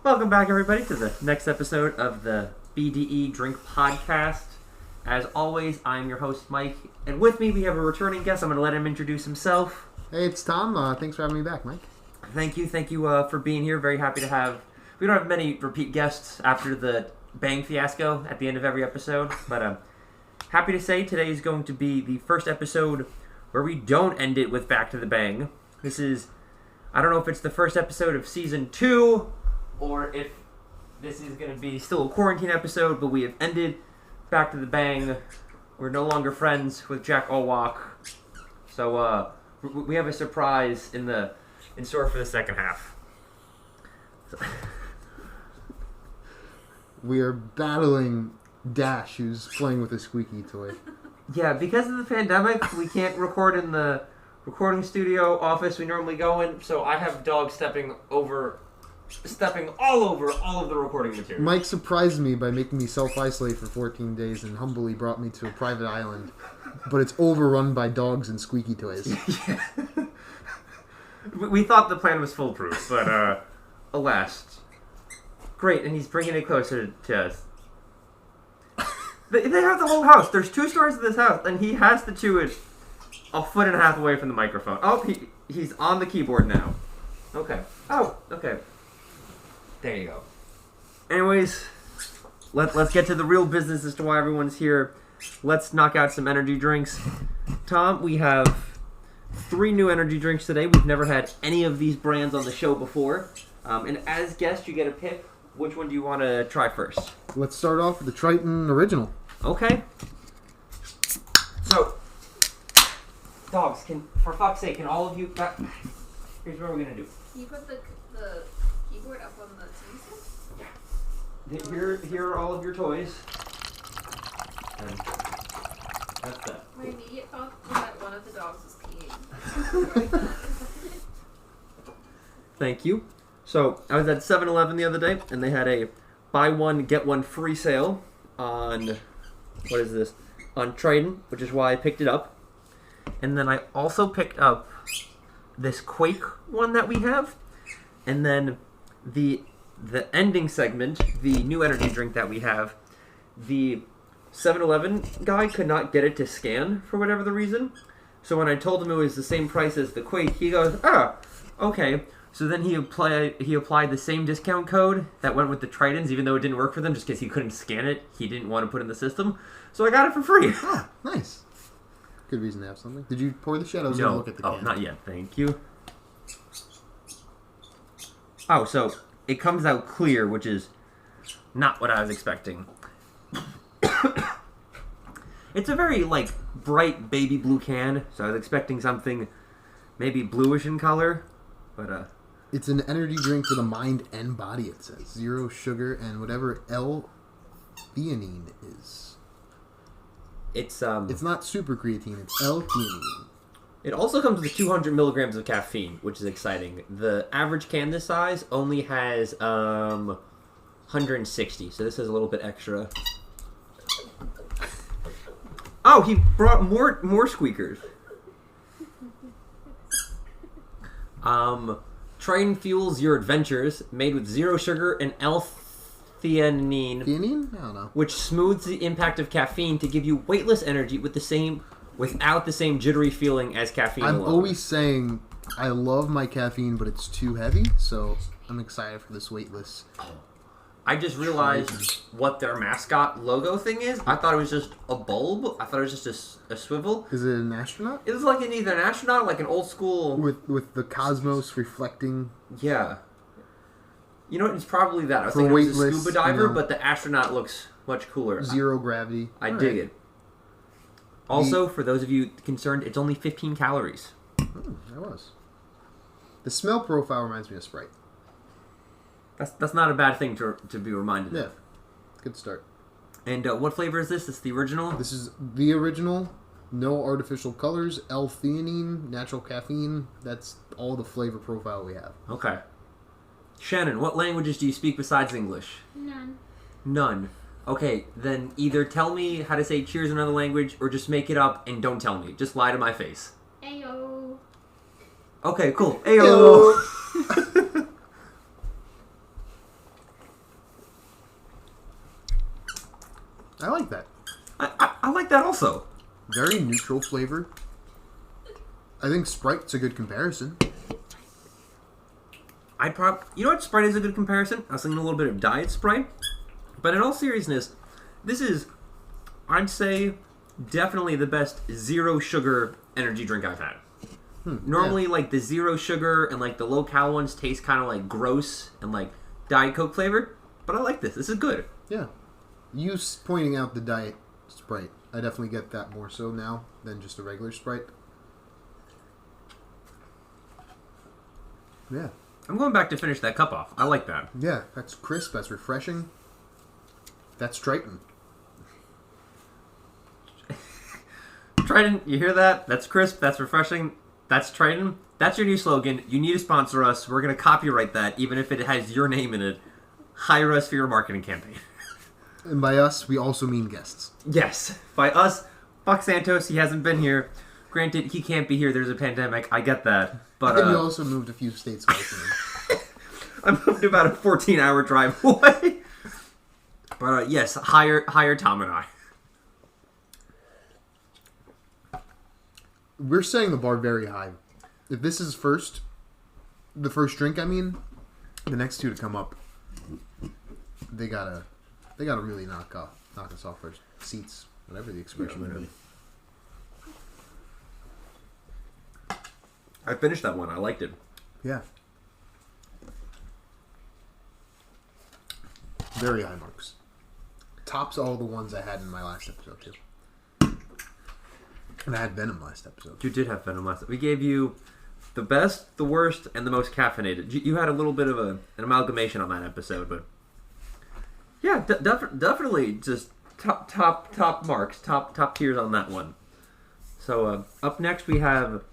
Welcome back, everybody, to the next episode of the BDE Drink Podcast. As always, I'm your host, Mike, and with me we have a returning guest. I'm going to let him introduce himself. Hey, it's Tom. Thanks for having me back, Mike. Thank you for being here. Very happy to have... We don't have many repeat guests after the Bang fiasco at the end of every episode, but happy to say today is going to be the first episode where we don't end it with Back to the Bang. This is... I don't know if it's the first episode of Season 2, or if this is going to be still a quarantine episode, but we have ended Back to the Bang. We're no longer friends with Jack Owalk. So, we have a surprise in store for the second half. We are battling Dash, who's playing with a squeaky toy. Yeah, because of the pandemic, we can't record in the recording studio office we normally go in, so I have dogs stepping all over all of the recording material. Mike surprised me by making me self-isolate for 14 days and humbly brought me to a private island, but it's overrun by dogs and squeaky toys. Yeah. We thought the plan was foolproof, but alas. Great, and he's bringing it closer to us. They have the whole house. There's 2 stories in this house, and he has to chew it a foot and a half away from the microphone. Oh, he's on the keyboard now. Okay. Oh, okay. There you go. Anyways, let's get to the real business as to why everyone's here. Let's knock out some energy drinks. Tom, we have 3 new energy drinks today. We've never had any of these brands on the show before. And as guest, you get to pick which one do you want to try first. Let's start off with the Triton Original. Okay. So, dogs, for fuck's sake, can all of you... Here's what we're going to do. Can you put the keyboard up on the TV set? Here are all of your toys. And that's that. My immediate thought was that one of the dogs was peeing. Thank you. So, I was at 7-Eleven the other day, and they had a buy one, get one free sale on... What is this? On Triton, which is why I picked it up. And then I also picked up this Quake one that we have. And then the ending segment, the new energy drink that we have, the 7-Eleven guy could not get it to scan for whatever the reason. So when I told him it was the same price as the Quake, he goes, okay. So then he applied the same discount code that went with the Tritons, even though it didn't work for them, just because he couldn't scan it. He didn't want to put it in the system. So I got it for free. Ah, nice. Good reason to have something. Did you pour the shit? I was going to look at the can. Oh, not yet. Thank you. Oh, so it comes out clear, which is not what I was expecting. It's a very, bright baby blue can, so I was expecting something maybe bluish in color, but, It's an energy drink for the mind and body, it says. 0 sugar and whatever L-theanine is. It's not super creatine, it's L-theanine. It also comes with 200 milligrams of caffeine, which is exciting. The average can this size only has 160, so this is a little bit extra. Oh, he brought more squeakers. Triton fuels your adventures, made with 0 sugar and L-theanine. Theanine? I don't know. Which smooths the impact of caffeine to give you weightless energy without the same jittery feeling as caffeine I'm alone. always saying I love my caffeine, but it's too heavy, so I'm excited for this weightless. I just realized what their mascot logo thing is. I thought it was just a bulb. I thought it was just a swivel. Is it an astronaut? It was like either an astronaut or like an old school... With the cosmos reflecting... Yeah. You know, it's probably that. I was For thinking it was a weightless, scuba diver, you know, but the astronaut looks much cooler. 0 gravity. I All dig right. it. Also, for those of you concerned, it's only 15 calories. That was. The smell profile reminds me of Sprite. That's not a bad thing to be reminded Yeah. of. Good start. And what flavor is this? This is the original? This is the original. No artificial colors. L-theanine. Natural caffeine. That's all the flavor profile we have. Okay. Shannon, what languages do you speak besides English? None. Okay, then either tell me how to say cheers in another language or just make it up and don't tell me. Just lie to my face. Ayo. Okay, cool. Ayo! I like that. I like that also. Very neutral flavor. I think Sprite's a good comparison. You know what? Sprite is a good comparison. I was thinking a little bit of Diet Sprite. But in all seriousness, this is, I'd say, definitely the best zero sugar energy drink I've had. Normally, like, the zero sugar and, like, the low-cal ones taste kind of, like, gross and, like, Diet Coke flavor. But I like this. This is good. Yeah. You pointing out the Diet Sprite, I definitely get that more so now than just a regular Sprite. Yeah. I'm going back to finish that cup off. I like that. Yeah, that's crisp. That's refreshing. That's Triton. Triton, you hear that? That's crisp. That's refreshing. That's Triton. That's your new slogan. You need to sponsor us. We're going to copyright that, even if it has your name in it. Hire us for your marketing campaign. And by us, we also mean guests. Yes. By us, fuck Santos. He hasn't been here. Granted, he can't be here. There's a pandemic. I get that. But and you also moved a few states away from him. I moved about a 14-hour drive away. But yes, hire Tom and I. We're setting the bar very high. If this is the first drink, I mean, the next two to come up, they gotta really knock us off our seats, whatever the expression would be. I finished that one. I liked it. Yeah. Very high marks. Tops all the ones I had in my last episode, too. And I had Venom last episode. You did have Venom last episode. We gave you the best, the worst, and the most caffeinated. You had a little bit of an amalgamation on that episode, but yeah, definitely just top marks, top tiers on that one. So up next we have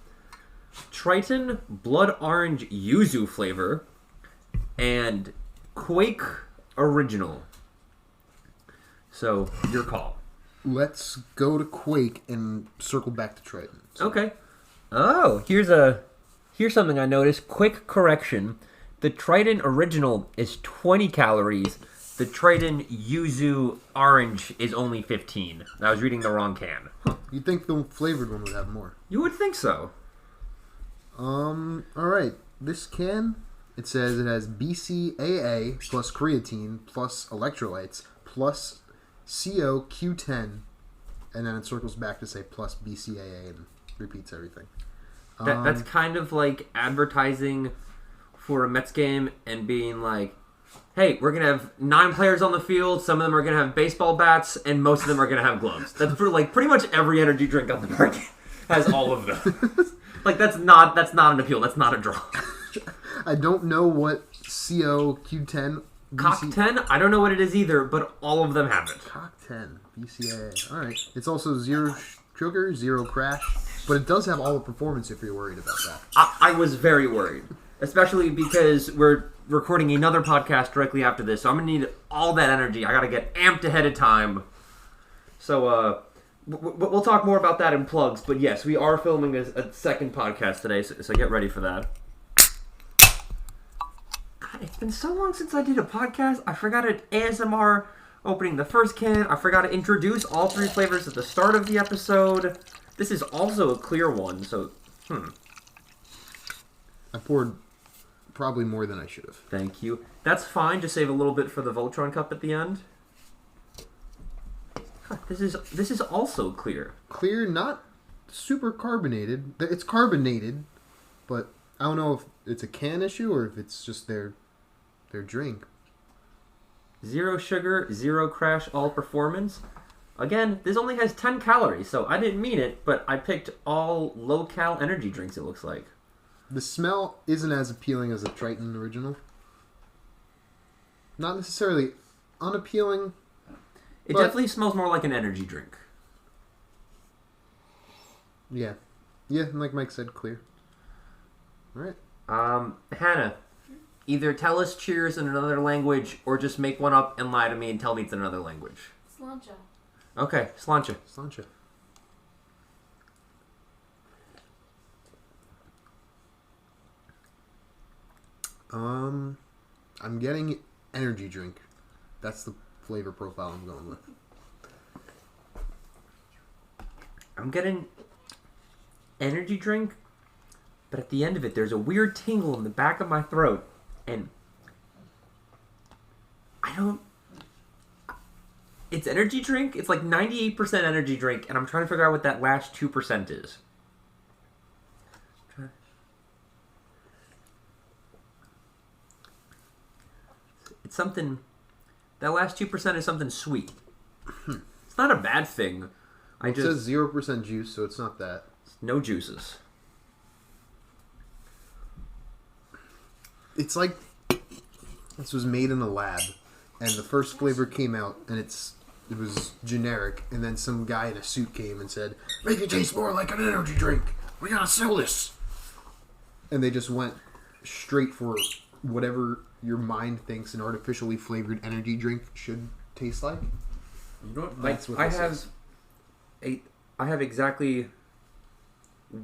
Triton Blood Orange Yuzu flavor and Quake Original. So, your call. Let's go to Quake and circle back to Triton. So. Okay. Oh, here's something I noticed. Quick correction. The Triton Original is 20 calories. The Triton Yuzu Orange is only 15. I was reading the wrong can. Huh. You'd think the flavored one would have more. You would think so. Alright. This can, it says it has BCAA plus creatine plus electrolytes plus CoQ10, and then it circles back to say plus BCAA and repeats everything. That's kind of like advertising for a Mets game and being like, hey, we're going to have 9 players on the field, some of them are going to have baseball bats, and most of them are going to have gloves. That's for like pretty much every energy drink on the market has all of them. Like that's not an appeal, that's not a draw. I don't know what CoQ10 Cock 10, I don't know what it is either, but all of them have it. Cock 10, BCAA. Alright. It's also 0 sugar, 0 crash, but it does have all the performance if you're worried about that. I was very worried, especially because we're recording another podcast directly after this, so I'm going to need all that energy. I got to get amped ahead of time. So, we'll talk more about that in plugs, but yes, we are filming a second podcast today, so get ready for that. It's been so long since I did a podcast. I forgot to ASMR opening the first can. I forgot to introduce all 3 flavors at the start of the episode. This is also a clear one, so I poured probably more than I should have. Thank you. That's fine. Just save a little bit for the Voltron cup at the end. Huh, this is also clear. Clear, not super carbonated. It's carbonated, but I don't know if it's a can issue or if it's just their drink. 0 sugar, 0 crash, all performance. Again, this only has 10 calories, so I didn't mean it, but I picked all low-cal energy drinks, it looks like. The smell isn't as appealing as a Triton Original. Not necessarily unappealing. It definitely smells more like an energy drink. Yeah. Yeah, and like Mike said, clear. Alright. Hannah, either tell us cheers in another language or just make one up and lie to me and tell me it's in another language. Slancha. Okay, slancha. Slancha. I'm getting energy drink. That's the flavor profile I'm going with. I'm getting energy drink, but at the end of it, there's a weird tingle in the back of my throat, and I don't. It's energy drink. It's like 98% energy drink, and I'm trying to figure out what that last 2% is. It's something. That last 2% is something sweet. It's not a bad thing. It says 0% juice, so it's not that. No juices. It's like this was made in a lab, and the first flavor came out, and it was generic, and then some guy in a suit came and said, "Make it taste more like an energy drink. We gotta sell this." And they just went straight for whatever your mind thinks an artificially flavored energy drink should taste like. You know what? That's what I have exactly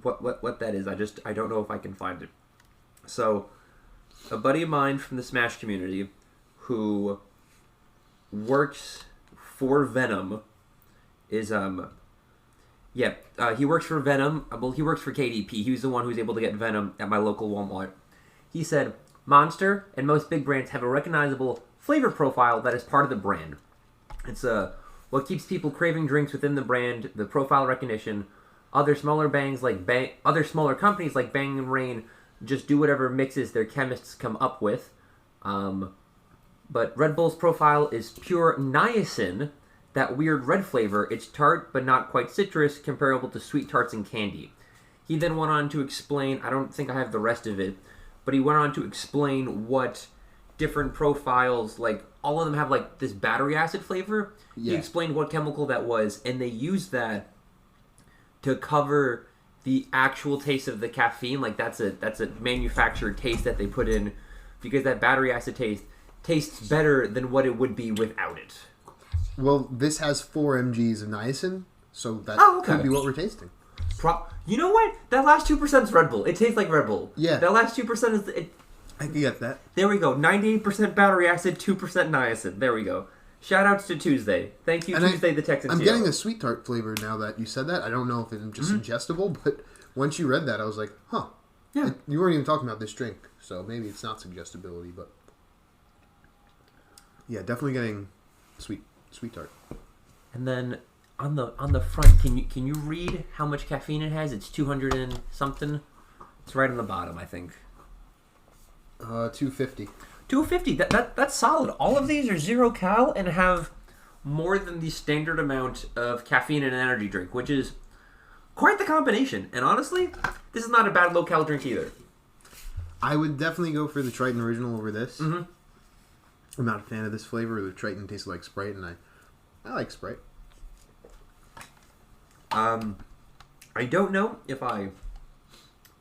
what that is. I don't know if I can find it. So, a buddy of mine from the Smash community who works for Venom is he works for Venom. Well, he works for KDP. He was the one who was able to get Venom at my local Walmart. He said Monster and most big brands have a recognizable flavor profile that is part of the brand. It's what keeps people craving drinks within the brand, the profile recognition. Other smaller companies like Bang and Rain just do whatever mixes their chemists come up with. But Red Bull's profile is pure niacin, that weird red flavor. It's tart but not quite citrus, comparable to sweet tarts and candy. He then went on to explain, I don't think I have the rest of it, but he went on to explain what different profiles, like all of them have like this battery acid flavor. Yeah. He explained what chemical that was, and they used that to cover the actual taste of the caffeine. Like that's a manufactured taste that they put in, because that battery acid tastes better than what it would be without it. Well, this has 4 mgs of niacin, so that could be what we're tasting. You know what? That last 2% is Red Bull. It tastes like Red Bull. Yeah. That last 2% is... I can get that. There we go. 98% battery acid, 2% niacin. There we go. Shout-outs to Tuesday. Thank you, Tuesday the Texan. I'm getting a sweet tart flavor now that you said that. I don't know if it's just ingestible, but once you read that, I was like, huh. Yeah. You weren't even talking about this drink, so maybe it's not suggestibility, but... Yeah, definitely getting sweet tart. And then... On the front, can you read how much caffeine it has? It's 200 and something. It's right on the bottom, I think. 250. 250. That's solid. All of these are 0 cal and have more than the standard amount of caffeine in an energy drink, which is quite the combination. And honestly, this is not a bad low cal drink either. I would definitely go for the Triton original over this. Mm-hmm. I'm not a fan of this flavor. The Triton tastes like Sprite, and I like Sprite. I don't know if I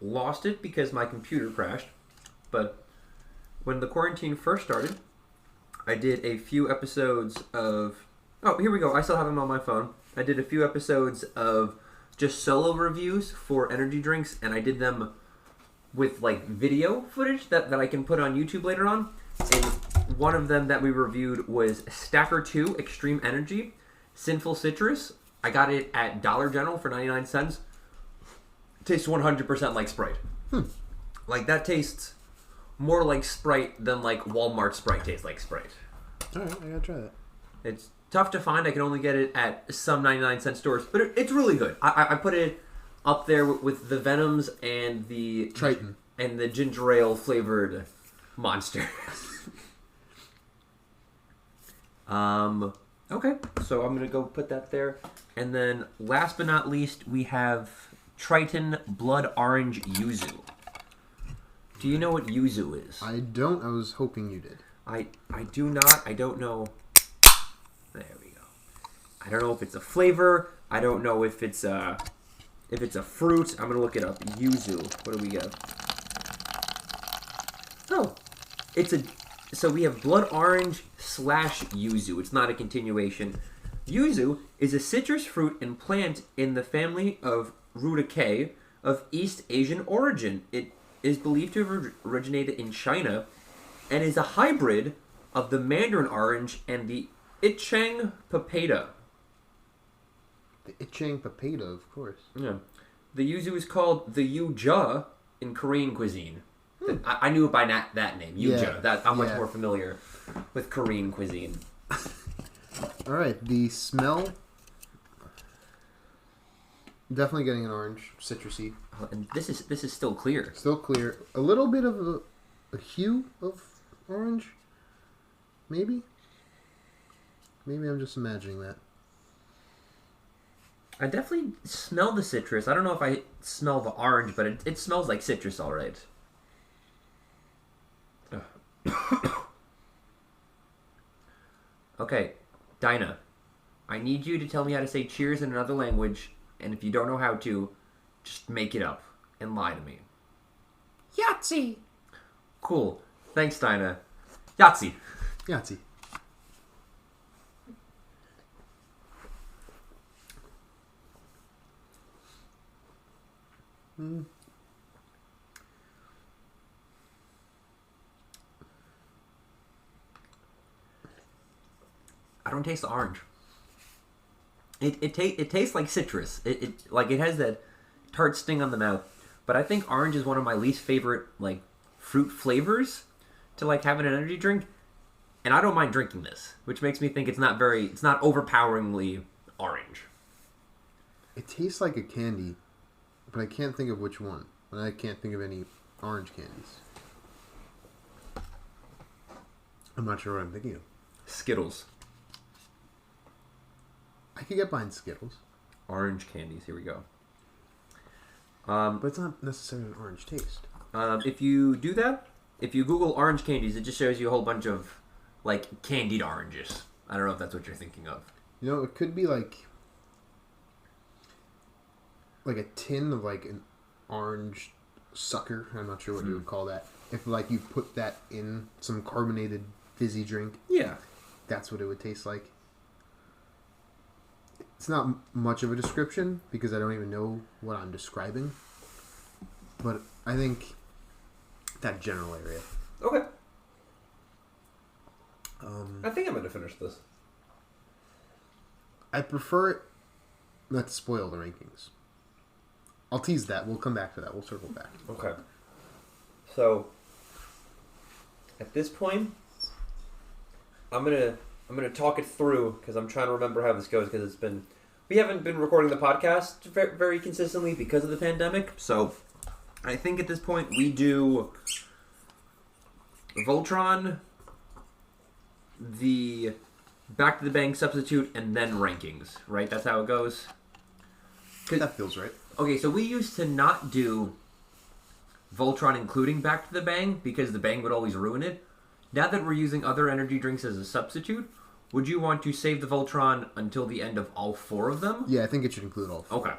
lost it because my computer crashed, but when the quarantine first started, I did a few episodes of... Oh, here we go. I still have them on my phone. I did a few episodes of just solo reviews for energy drinks, and I did them with, like, video footage that I can put on YouTube later on. And one of them that we reviewed was Stacker 2 Extreme Energy, Sinful Citrus. I got it at Dollar General for 99 cents. It tastes 100% like Sprite. Like, that tastes more like Sprite than, like, Walmart Sprite tastes like Sprite. Alright, I gotta try that. It's tough to find. I can only get it at some 99-cent stores, but it's really good. I put it up there with the Venoms and the... Triton. And the ginger ale flavored Monster. Okay, so I'm going to go put that there. And then, last but not least, we have Triton Blood Orange Yuzu. Do you know what Yuzu is? I don't. I was hoping you did. I do not. I don't know. There we go. I don't know if it's a flavor. I don't know if it's a fruit. I'm going to look it up. Yuzu. What do we get? Oh, so we have blood orange / yuzu. It's not a continuation. Yuzu is a citrus fruit and plant in the family of Rutaceae of East Asian origin. It is believed to have originated in China and is a hybrid of the mandarin orange and the Ichang papaya. Itching potato, of course. Yeah. The yuzu is called the yuja in Korean cuisine. I knew it by that name, yuja. Yeah. I'm much more familiar with Korean cuisine. All right, the smell. Definitely getting an orange, citrusy. Oh, and this is still clear. Still clear. A little bit of a hue of orange. Maybe. Maybe I'm just imagining that. I definitely smell the citrus. I don't know if I smell the orange, but it smells like citrus, all right. Okay, Dinah, I need you to tell me how to say cheers in another language, and if you don't know how to, just make it up and lie to me. Yahtzee! Cool. Thanks, Dinah. Yahtzee. Yahtzee. I don't taste the orange. It tastes like citrus. It has that tart sting on the mouth. But I think orange is one of my least favorite like fruit flavors to like have in an energy drink. And I don't mind drinking this, which makes me think it's not overpoweringly orange. It tastes like a candy, but I can't think of which one. And I can't think of any orange candies. I'm not sure what I'm thinking of. Skittles. I could get behind Skittles. Orange candies. Here we go. But it's not necessarily an orange taste. If you do that, if you Google orange candies, it just shows you a whole bunch of like candied oranges. I don't know if that's what you're thinking of. You know, it could be like a tin of like an orange sucker. I'm not sure what you would call that. If like you put that in some carbonated fizzy drink, Yeah. that's what it would taste like. It's not much of a description because I don't even know what I'm describing. But I think that general area. Okay. I think I'm going to finish this. I prefer it not to spoil the rankings. I'll tease that. We'll come back to that. We'll circle back. Okay. So, at this point, I'm gonna talk it through because I'm trying to remember how this goes because we haven't been recording the podcast very, very consistently because of the pandemic. So, I think at this point we do Voltron, the Back to the Bang substitute, and then rankings. Right? That's how it goes. That feels right. Okay, so we used to not do Voltron including Back to the Bang because the Bang would always ruin it. Now that we're using other energy drinks as a substitute, would you want to save the Voltron until the end of all four of them? Yeah, I think it should include all four. Okay.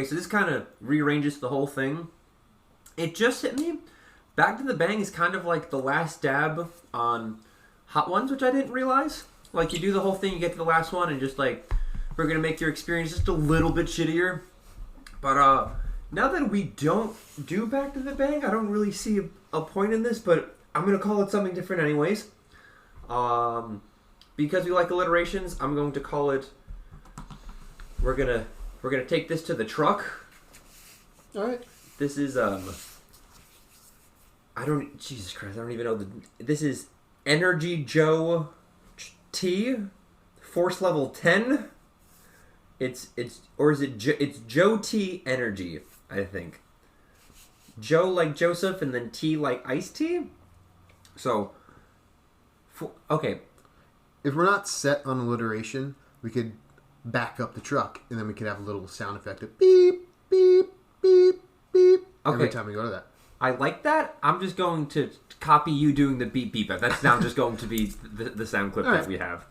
So this kind of rearranges the whole thing. It just hit me. Back to the Bang is kind of like the last dab on Hot Ones, which I didn't realize. Like, you do the whole thing, you get to the last one, and just, like, we're going to make your experience just a little bit shittier. But, now that we don't do Back to the Bang, I don't really see a point in this, but I'm going to call it something different anyways. Because we like alliterations, I'm going to call it, we're going to take this to the truck. Alright. This is, Jesus Christ, I don't even know this is Energy Joe T, Force Level 10. It's Joe T Energy, I think. Joe like Joseph and then T like iced tea. So, okay. If we're not set on alliteration, we could back up the truck and then we could have a little sound effect of beep, beep, beep, beep every time we go to that. I like that. I'm just going to copy you doing the beep beep. That's now just going to be the sound clip that we have.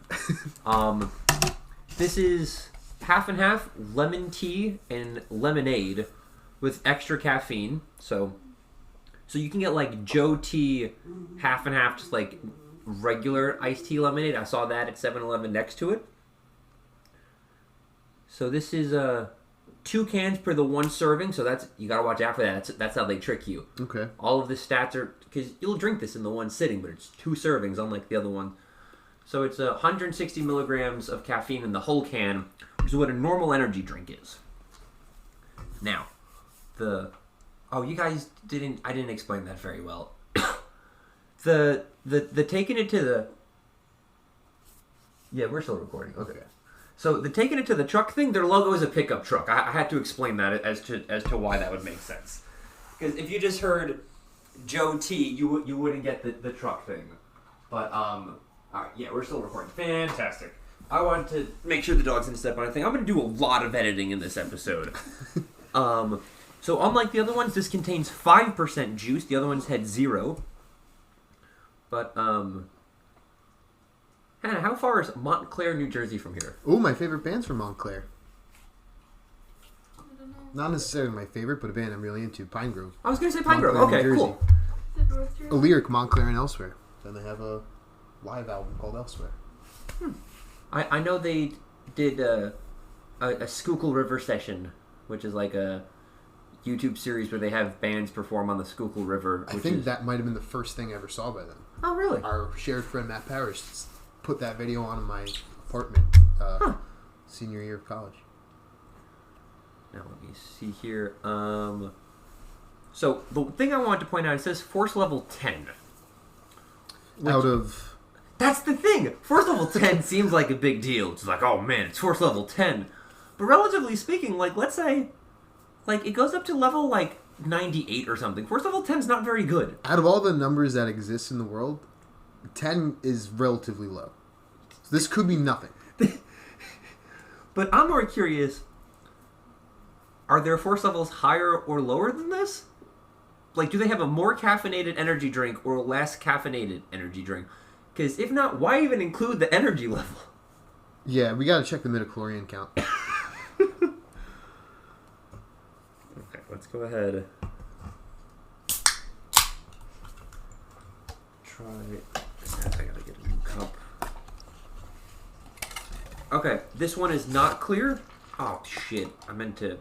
This is half and half lemon tea and lemonade with extra caffeine. So you can get like Joe Tea half and half, just like regular iced tea lemonade. I saw that at 7-Eleven next to it. So this is 2 cans per the 1 serving, so that's you gotta watch out for that. That's how they trick you. Okay. All of the stats are because you'll drink this in the one sitting, but it's 2 servings, unlike the other one. So it's 160 milligrams of caffeine in the whole can, which is what a normal energy drink is. Now, you guys didn't. I didn't explain that very well. the taking it to the. Yeah, we're still recording. Okay. So the taking it to the truck thing, their logo is a pickup truck. I had to explain that as to why that would make sense. Because if you just heard Joe T, you wouldn't get the truck thing. But all right, yeah, we're still recording. Fantastic. I wanted to make sure the dog's didn't step on anything. I'm going to do a lot of editing in this episode. So unlike the other ones, this contains 5% juice. The other ones had 0. But Hannah, how far is Montclair, New Jersey from here? Oh, my favorite band's from Montclair. I don't know. Not necessarily my favorite, but a band I'm really into, Pine Grove. I was going to say Pine Grove. Montclair, Okay, New cool. Is it North Jersey? A lyric, Montclair and Elsewhere. Then they have a live album called Elsewhere. I know they did a Schuylkill River session, which is like a YouTube series where they have bands perform on the Schuylkill River. I think that might have been the first thing I ever saw by them. Oh, really? Our shared friend Matt Parrish put that video on in my apartment senior year of college. Now let me see here. So the thing I wanted to point out, it says force level 10. Out of... That's the thing! Force level 10 seems like a big deal. It's like, oh man, it's force level 10. But relatively speaking, like, let's say, like, it goes up to level, like, 98 or something. Force level 10 is not very good. Out of all the numbers that exist in the world, 10 is relatively low. So this could be nothing. But I'm more curious, are their force levels higher or lower than this? Like, do they have a more caffeinated energy drink or a less caffeinated energy drink? Because if not, why even include the energy level? Yeah, we gotta check the midichlorian count. Okay, let's go ahead. Try. I gotta get a new cup. Okay, this one is not clear. Oh shit! I meant to.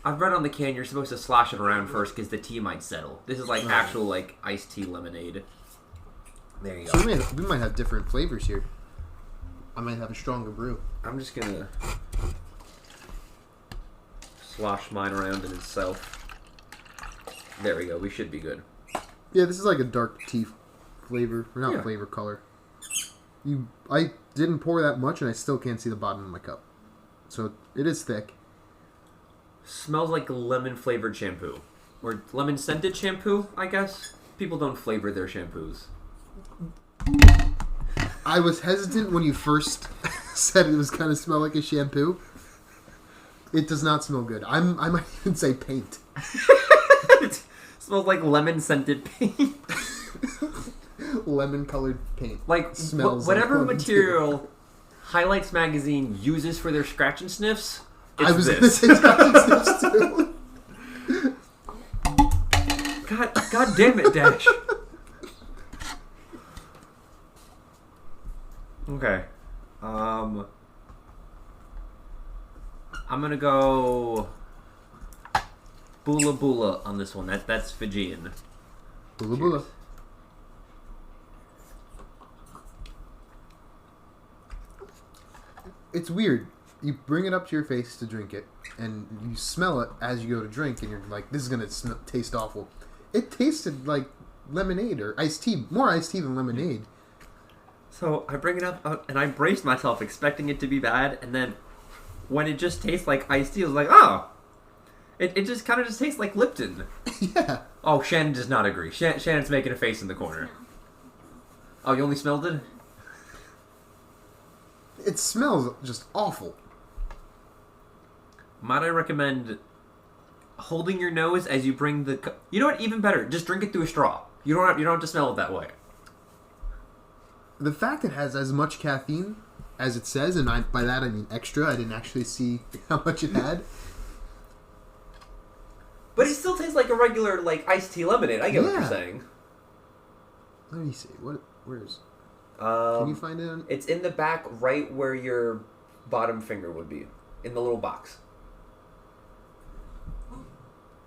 I've read on the can you're supposed to slosh it around first because the tea might settle. This is like actual like iced tea lemonade. There you go. So we might have different flavors here. I might have a stronger brew. I'm just gonna slosh mine around in itself. There we go. We should be good. Yeah, this is like a dark tea flavor. Or not Yeah. flavor, color. I didn't pour that much and I still can't see the bottom of my cup. So it is thick. Smells like lemon flavored shampoo. Or lemon scented shampoo, I guess. People don't flavor their shampoos. I was hesitant when you first said it was kind of smell like a shampoo. It does not smell good. I might even say paint. It smells like lemon scented paint. Lemon colored paint. Like Smells whatever like lemon material Highlights magazine uses for their scratch and sniffs. It's I was going to this. say scratch and sniffs too. God damn it, Dash. Okay. I'm gonna go Bula Bula on this one. That's Fijian. Bula bula. It's weird. You bring it up to your face to drink it, and you smell it as you go to drink, and you're like, this is going to taste awful. It tasted like lemonade or iced tea. More iced tea than lemonade. So I bring it up, and I braced myself expecting it to be bad, and then when it just tastes like iced tea, I was like, oh. It just kind of just tastes like Lipton. Yeah. Oh, Shannon does not agree. Shannon's making a face in the corner. Oh, you only smelled it? It smells just awful. Might I recommend holding your nose as you bring the... You know what? Even better. Just drink it through a straw. You don't have to smell it that way. The fact it has as much caffeine as it says, and by that I mean extra, I didn't actually see how much it had. But it still tastes like a regular, like, iced tea lemonade. I get what you're Yeah. saying. Let me see. Where's... Can you find it? It's in the back right where your bottom finger would be. In the little box.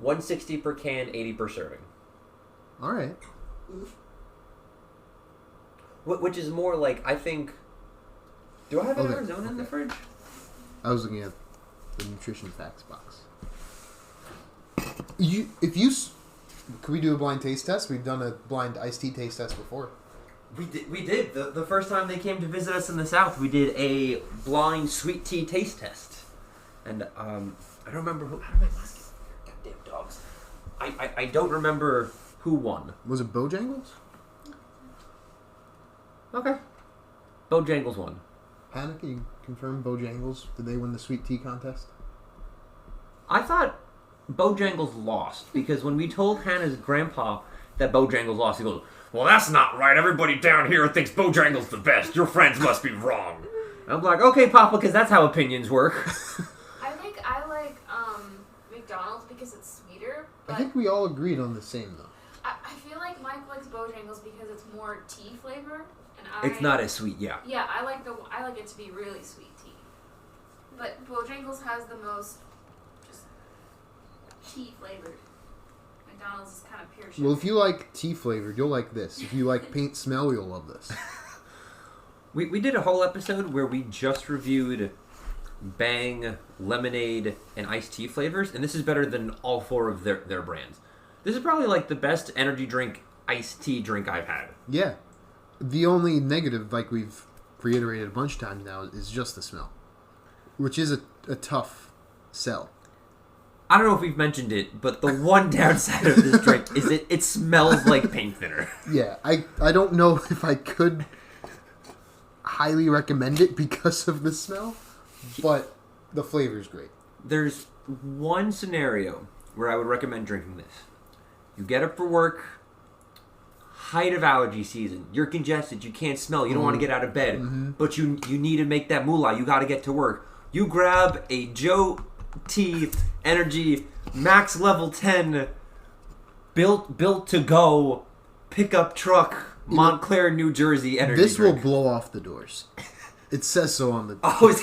$1.60 per can, 80 per serving. All right. Which is more like, I think... Do I have an Okay, Arizona in the fridge? I was looking at the nutrition facts box. Could we do a blind taste test? We've done a blind iced tea taste test before. We did. The first time they came to visit us in the South, we did a blind sweet tea taste test. And, I don't remember who... How did my glass get... Goddamn dogs. I don't remember who won. Was it Bojangles? Okay. Bojangles won. Hannah, can you confirm Bojangles? Did they win the sweet tea contest? I thought Bojangles lost, because when we told Hannah's grandpa that Bojangles lost, he goes, "Well, that's not right. Everybody down here thinks Bojangles the best. Your friends must be wrong." I'm like, okay, Papa, because that's how opinions work. I like McDonald's because it's sweeter. But I think we all agreed on the same, though. I feel like Mike likes Bojangles because it's more tea flavor, and It's not as sweet, yeah. Yeah, I like it to be really sweet tea. But Bojangles has the most just tea flavored. McDonald's is kind of pure sugar. Well, if you like tea flavored, you'll like this. If you like paint smell, you'll love this. We did a whole episode where we just reviewed Bang, lemonade, and iced tea flavors, and this is better than all four of their brands. This is probably like the best energy drink, iced tea drink I've had. Yeah. The only negative, like we've reiterated a bunch of times now, is just the smell. Which is a tough sell. I don't know if we've mentioned it, but the one downside of this drink is it smells like paint thinner. Yeah, I don't know if I could highly recommend it because of the smell, but the flavor's great. There's one scenario where I would recommend drinking this. You get up for work, height of allergy season, you're congested, you can't smell, you don't want to get out of bed, but you need to make that moolah, you got to get to work. You grab a Joe T Energy Max Level 10 built to go pickup truck, Montclair, New Jersey energy This drink. will blow off the doors. It says so on the... Oh,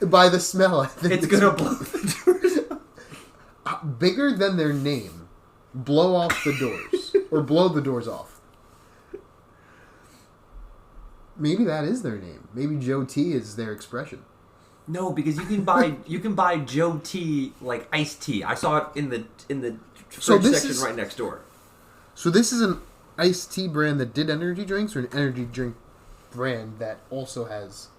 By the smell, I think it's gonna blow the doors. Bigger than their name. Blow off the doors. Or blow the doors off. Maybe that is their name. Maybe Joe T is their expression. No, because you can buy Joe T like iced tea. I saw it in the fridge section right next door. So this is an iced tea brand that did energy drinks, or an energy drink brand that also has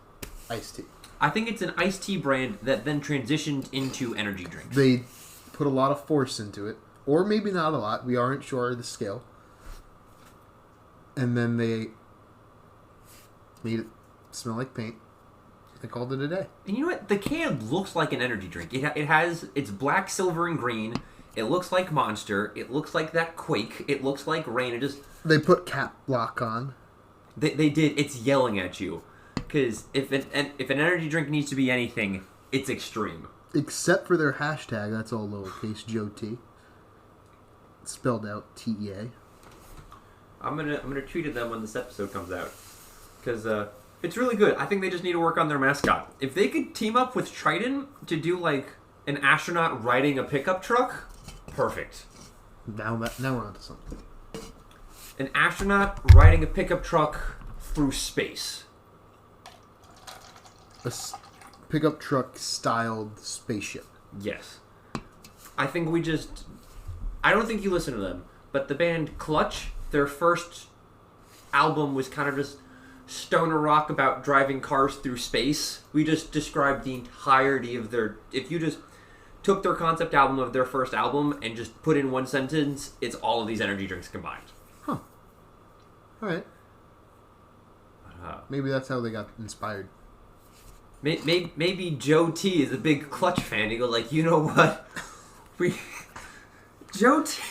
iced tea? I think it's an iced tea brand that then transitioned into energy drinks. They put a lot of force into it, or maybe not a lot. We aren't sure of the scale. And then they made it smell like paint. They called it a day. And you know what? The can looks like an energy drink. It's black, silver, and green. It looks like Monster. It looks like that Quake. It looks like Rain. They put cap lock on. They did. It's yelling at you. Because if an energy drink needs to be anything, it's extreme. Except for their hashtag, that's all lowercase, Joe T. It's spelled out TEA. I'm gonna tweet at them when this episode comes out. Because it's really good. I think they just need to work on their mascot. If they could team up with Triton to do like an astronaut riding a pickup truck, perfect. Now we're onto something. An astronaut riding a pickup truck through space. Pickup truck styled spaceship. Yes. I think I don't think you listen to them, but the band Clutch, their first album was kind of just stoner rock about driving cars through space. We just described the entirety of if you just took their concept album of their first album and just put in one sentence, it's all of these energy drinks combined. Huh. Alright. Maybe that's how they got inspired. Maybe Joe T is a big Clutch fan. He goes like, you know what? Joe T...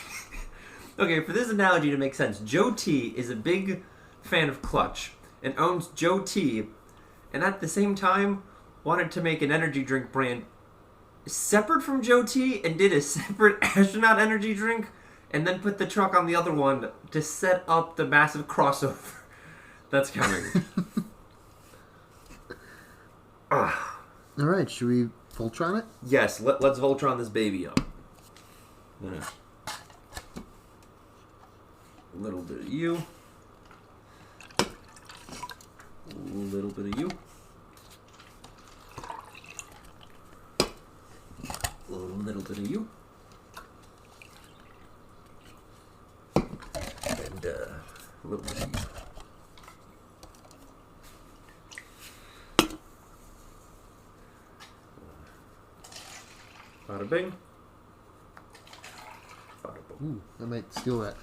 Okay, for this analogy to make sense, Joe T is a big fan of Clutch and owns Joe T, and at the same time wanted to make an energy drink brand separate from Joe T and did a separate astronaut energy drink and then put the truck on the other one to set up the massive crossover that's coming. Alright, should we Voltron it? Yes, let's Voltron this baby up. Gonna a little bit of you. A little bit of you. A little bit of you. And a little bit of you. Bada bing. Bada boom. Ooh, I might steal that.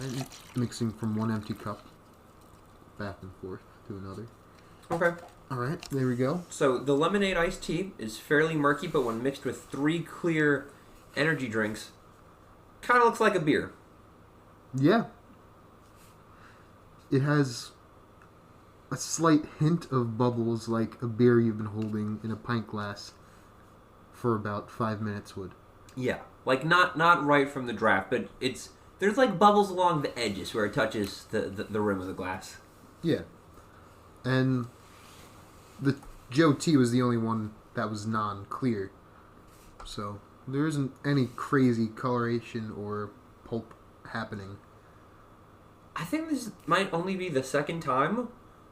I'm mixing from one empty cup back and forth to another. Okay. Alright, there we go. So the lemonade iced tea is fairly murky, but when mixed with 3 clear energy drinks, kind of looks like a beer. Yeah. It has a slight hint of bubbles like a beer you've been holding in a pint glass for about 5 minutes would. Yeah, like not right from the draft, but there's like bubbles along the edges where it touches the rim of the glass. Yeah. And the Joe T was the only one that was non-clear. So there isn't any crazy coloration or pulp happening. I think this might only be the second time,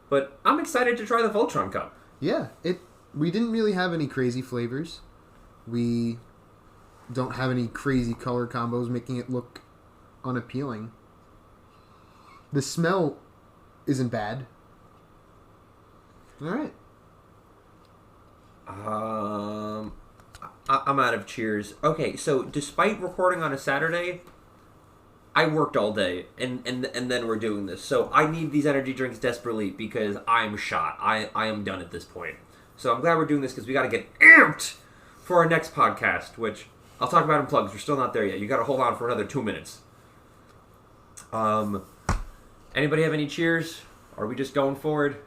but I'm excited to try the Voltron Cup. Yeah, we didn't really have any crazy flavors. We don't have any crazy color combos making it look unappealing. The smell isn't bad. All right. I'm out of cheers. Okay, so despite recording on a Saturday, I worked all day, and then we're doing this. So I need these energy drinks desperately because I'm shot. I am done at this point. So I'm glad we're doing this because we got to get amped for our next podcast, which I'll talk about in plugs. We're still not there yet. You got to hold on for another 2 minutes. Anybody have any cheers? Are we just going forward?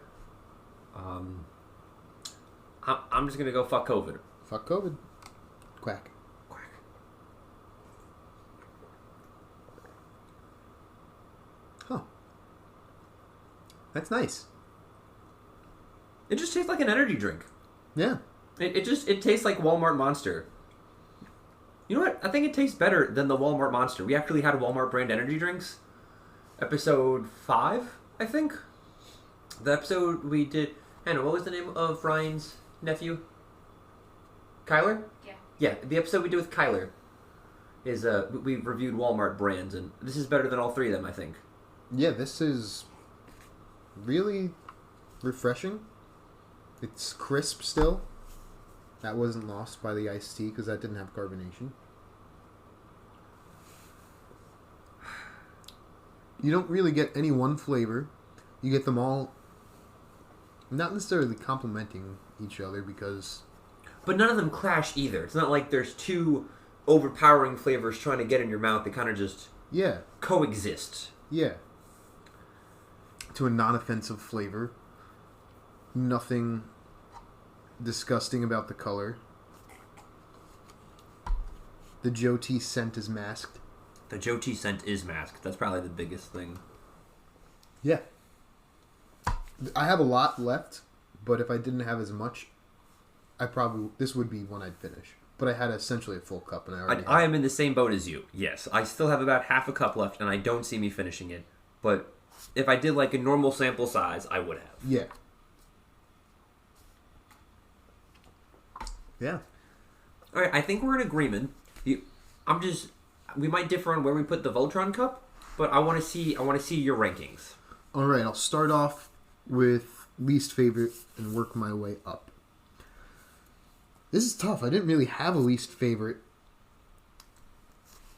I'm just gonna go fuck COVID. Fuck COVID. Quack. Quack. Huh. That's nice. It just tastes like an energy drink. Yeah. It tastes like Walmart Monster. You know what? I think it tastes better than the Walmart Monster. We actually had Walmart brand energy drinks. Episode 5, I think. The episode we did... Hannah, what was the name of Ryan's nephew? Kyler? Yeah. Yeah, the episode we did with Kyler is we reviewed Walmart brands, and this is better than all 3 of them, I think. Yeah, this is really refreshing. It's crisp still. That wasn't lost by the iced tea because that didn't have carbonation. You don't really get any one flavor. You get them all not necessarily complementing each other because... But none of them clash either. It's not like there's 2 overpowering flavors trying to get in your mouth. They kind of just coexist. Yeah. To a non-offensive flavor. Nothing disgusting about the color. The Joe T scent is masked. The Joe T scent is masked. That's probably the biggest thing. Yeah. I have a lot left, but if I didn't have as much, this would be one I'd finish. But I had essentially a full cup, and I am in the same boat as you. Yes, I still have about half a cup left, and I don't see me finishing it. But if I did like a normal sample size, I would have. Yeah. Yeah. All right, I think we're in agreement. We might differ on where we put the Voltron Cup, but I want to see your rankings. All right, I'll start off with least favorite and work my way up. This is tough. I didn't really have a least favorite.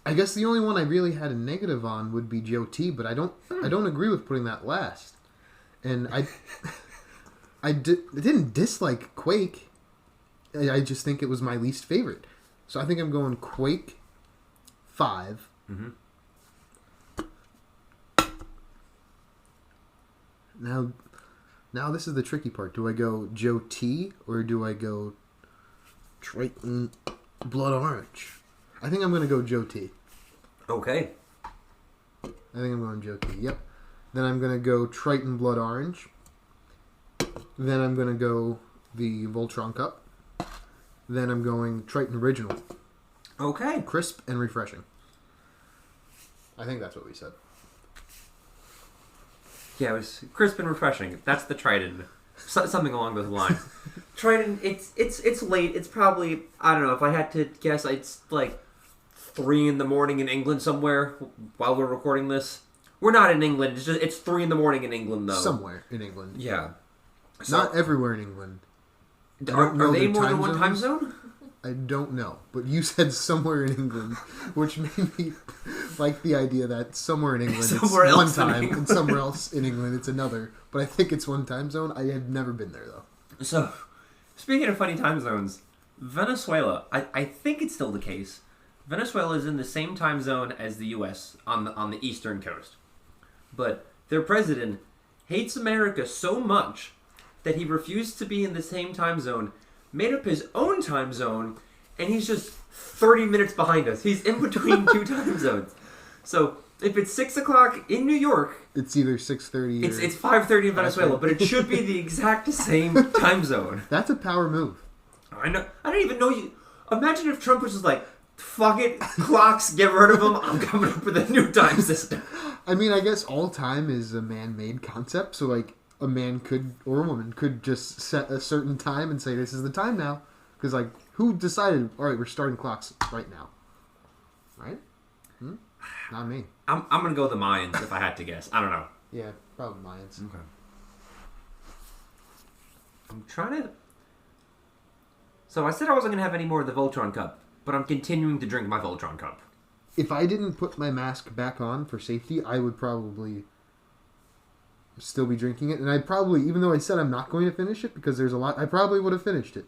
I guess the only one I really had a negative on would be Joe T, but I don't agree with putting that last. And I didn't dislike Quake. I just think it was my least favorite. So I think I'm going Quake 5. Mm-hmm. Now this is the tricky part. Do I go Joe T or do I go Triton Blood Orange? I think I'm going to go Joe T. Okay. I think I'm going Joe T. Yep. Then I'm going to go Triton Blood Orange. Then I'm going to go the Voltron Cup. Then I'm going Triton Original. Okay. Crisp and refreshing. I think that's what we said. Yeah, it was crisp and refreshing. That's the Triton. Something along those lines. Triton, it's late. It's probably, I don't know, if I had to guess, it's like 3 in the morning in England somewhere while we're recording this. We're not in England. It's 3 in the morning in England, though. Somewhere in England. Yeah. So, Not everywhere in England. are they more than one time zone? I don't know. But you said somewhere in England, which made me like the idea that somewhere in England Somewhere it's one else in time, England. and somewhere else in England it's another. But I think it's one time zone. I have never been there, though. So, speaking of funny time zones, Venezuela, I think it's still the case. Venezuela is in the same time zone as the U.S. on the eastern coast. But their president hates America so much that he refused to be in the same time zone, made up his own time zone, and he's just 30 minutes behind us. He's in between 2 time zones. So if it's 6 o'clock in New York, it's either 6:30 or... It's 5:30 in Venezuela, but it should be the exact same time zone. That's a power move. I know. I don't even know you. Imagine if Trump was just like, fuck it, clocks, get rid of them. I'm coming up with a new time system. I mean, I guess all time is a man-made concept, so like a man could or a woman could just set a certain time and say this is the time now, because like who decided? All right, we're starting clocks right now, right? Not me. I'm gonna go with the Mayans if I had to guess. I don't know. Yeah, probably Mayans. Okay. I'm trying to. So I said I wasn't gonna have any more of the Voltron cup, but I'm continuing to drink my Voltron cup. If I didn't put my mask back on for safety, I would probably still be drinking it. And I probably, even though I said I'm not going to finish it because there's a lot, I probably would have finished it.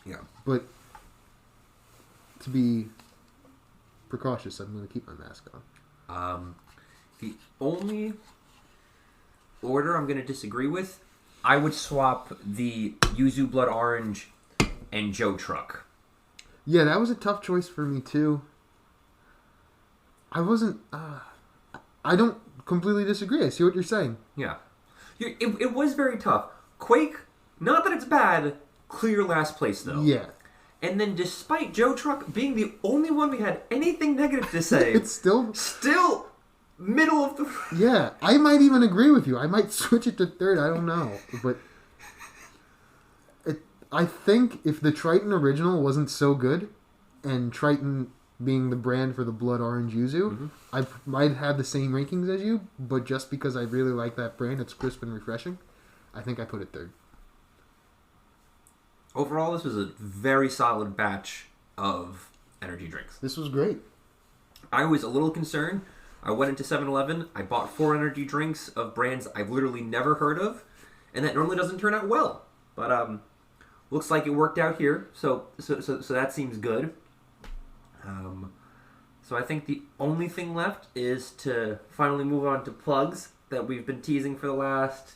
Yeah. But to be precautious, I'm going to keep my mask on. The only order I'm gonna disagree with, I would swap the Yuzu Blood Orange and Joe Truck. Yeah, that was a tough choice for me too. I wasn't. I don't completely disagree. I see what you're saying. Yeah. It was very tough. Quake, not that it's bad, clear last place though. Yeah. And then despite Joe Truck being the only one we had anything negative to say, It's still middle of the... Yeah, I might even agree with you. I might switch it to third. I don't know. But I think if the Triton original wasn't so good, and Triton being the brand for the Blood Orange Yuzu, I might have the same rankings as you, but just because I really like that brand, it's crisp and refreshing, I think I put it third. Overall, this was a very solid batch of energy drinks. This was great. I was a little concerned. I went into 7-Eleven, I bought 4 energy drinks of brands I've literally never heard of, and that normally doesn't turn out well. But looks like it worked out here, so that seems good. So I think the only thing left is to finally move on to plugs that we've been teasing for the last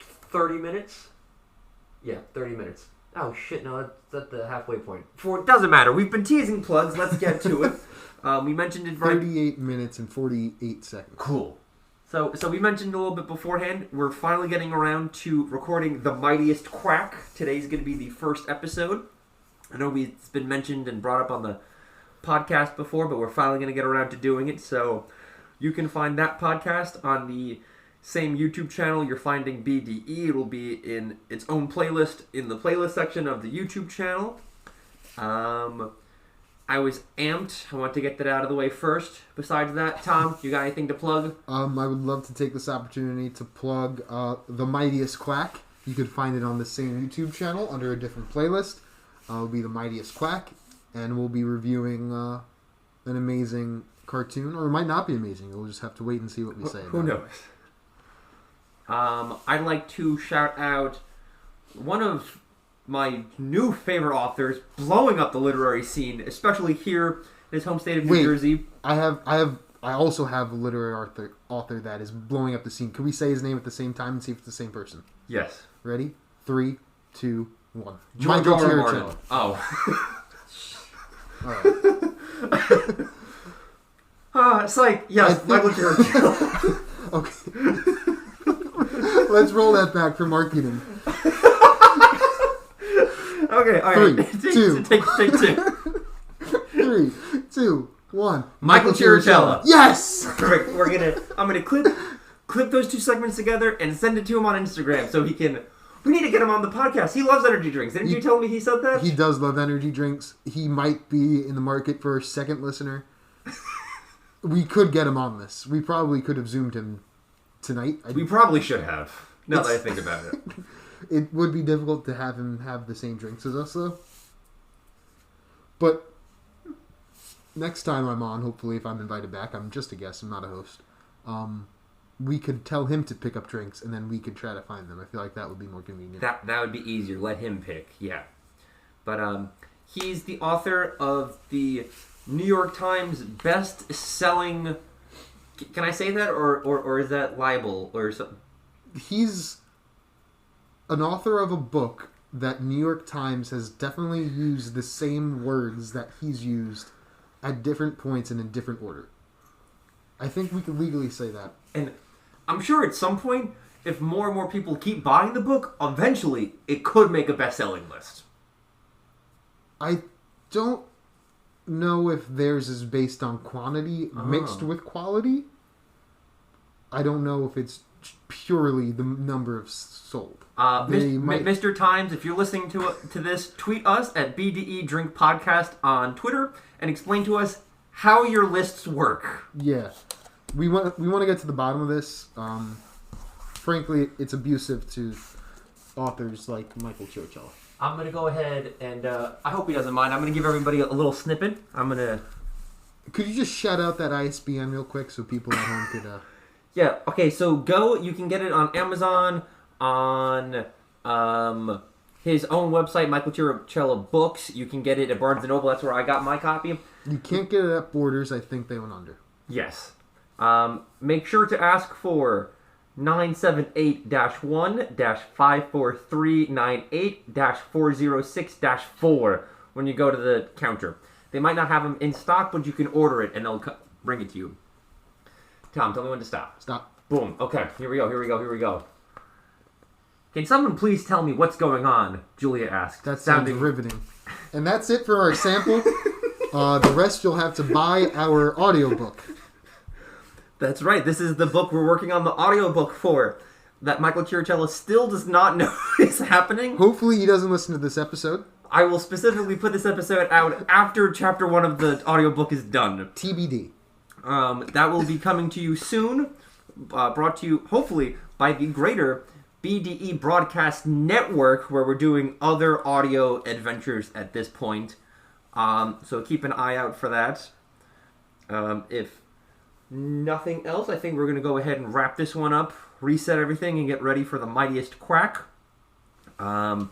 30 minutes. Yeah, 30 minutes. Oh shit, no, that's at the halfway point. It doesn't matter. We've been teasing plugs. Let's get to it. We mentioned it right. 38 minutes and 48 seconds. Cool. So we mentioned a little bit beforehand, we're finally getting around to recording The Mightiest Quack. Today's going to be the first episode. I know it's been mentioned and brought up on the podcast before, but we're finally going to get around to doing it. So you can find that podcast on the same YouTube channel you're finding BDE. It'll be in its own playlist in the playlist section of the YouTube channel. I was amped. I want to get that out of the way first. Besides that, Tom, you got anything to plug? I would love to take this opportunity to plug The Mightiest Quack. You could find it on the same YouTube channel under a different playlist. It'll be The Mightiest Quack, and we'll be reviewing an amazing cartoon, or it might not be amazing. We'll just have to wait and see what we say. Who knows? I'd like to shout out one of my new favorite authors, blowing up the literary scene, especially here in his home state of New Jersey. I also have a literary author that is blowing up the scene. Can we say his name at the same time and see if it's the same person? Yes. Ready? 3, 2, 1. George R. Martin. Oh. Alright. It's like, yes, Michael George. Okay. Let's roll that back for marketing. I Okay, all right. Three, two. Take two. 3, 2, 1. Michael Chiricella. Yes! I'm gonna clip those 2 segments together and send it to him on Instagram so he can. We need to get him on the podcast. He loves energy drinks. Didn't you tell me he said that? He does love energy drinks. He might be in the market for a second listener. We could get him on this. We probably could have Zoomed him tonight. We probably should have. Now that I think about it. It would be difficult to have him have the same drinks as us, though. But next time I'm on, hopefully if I'm invited back, I'm just a guest, I'm not a host. We could tell him to pick up drinks, and then we could try to find them. I feel like that would be more convenient. That would be easier. Let him pick, yeah. But he's the author of the New York Times best-selling... Can I say that, or is that libel, or something? He's an author of a book that New York Times has definitely used the same words that he's used at different points and in different order. I think we could legally say that. And I'm sure at some point, if more and more people keep buying the book, eventually it could make a best-selling list. I don't know if theirs is based on quantity mixed with quality. I don't know if it's purely the number of sold. Mr. Times, if you're listening to this, tweet us at BDE Drink Podcast on Twitter and explain to us how your lists work. Yeah. We want to get to the bottom of this. Frankly, it's abusive to authors like Michael Chiricella. I'm going to go ahead and I hope he doesn't mind. I'm going to give everybody a little snippet. Could you just shout out that ISBN real quick so people at home could... Yeah, okay, so you can get it on Amazon, on his own website, Michael Chiricella Books. You can get it at Barnes & Noble. That's where I got my copy. You can't get it at Borders. I think they went under. Yes. Make sure to ask for 978-1-54398-406-4 when you go to the counter. They might not have them in stock, but you can order it and they'll bring it to you. Tom, tell me when to stop. Stop. Boom. Okay, here we go. Can someone please tell me what's going on? Julia asked. That sounds riveting. And that's it for our sample. The rest you'll have to buy our audiobook. That's right. This is the book we're working on the audiobook for. That Michael Chiricella still does not know is happening. Hopefully he doesn't listen to this episode. I will specifically put this episode out after Chapter 1 of the audiobook is done. TBD. That will be coming to you soon. Brought to you, hopefully, by the greater BDE Broadcast Network, where we're doing other audio adventures at this point. So keep an eye out for that. If nothing else, I think we're going to go ahead and wrap this one up, reset everything, and get ready for the mightiest quack. Tom,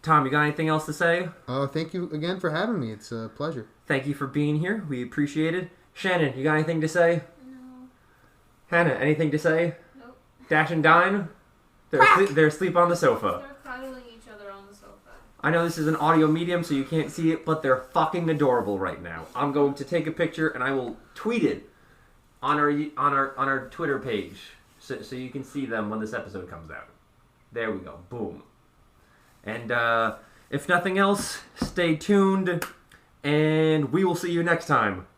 you got anything else to say? Thank you again for having me. It's a pleasure. Thank you for being here. We appreciate it. Shannon, you got anything to say? No. Hannah, anything to say? Nope. Dash and Dine? They're asleep on the sofa. They're cuddling each other on the sofa. I know this is an audio medium, so you can't see it, but they're fucking adorable right now. I'm going to take a picture and I will tweet it on our Twitter page, so you can see them when this episode comes out. There we go. Boom. And if nothing else, stay tuned, and we will see you next time.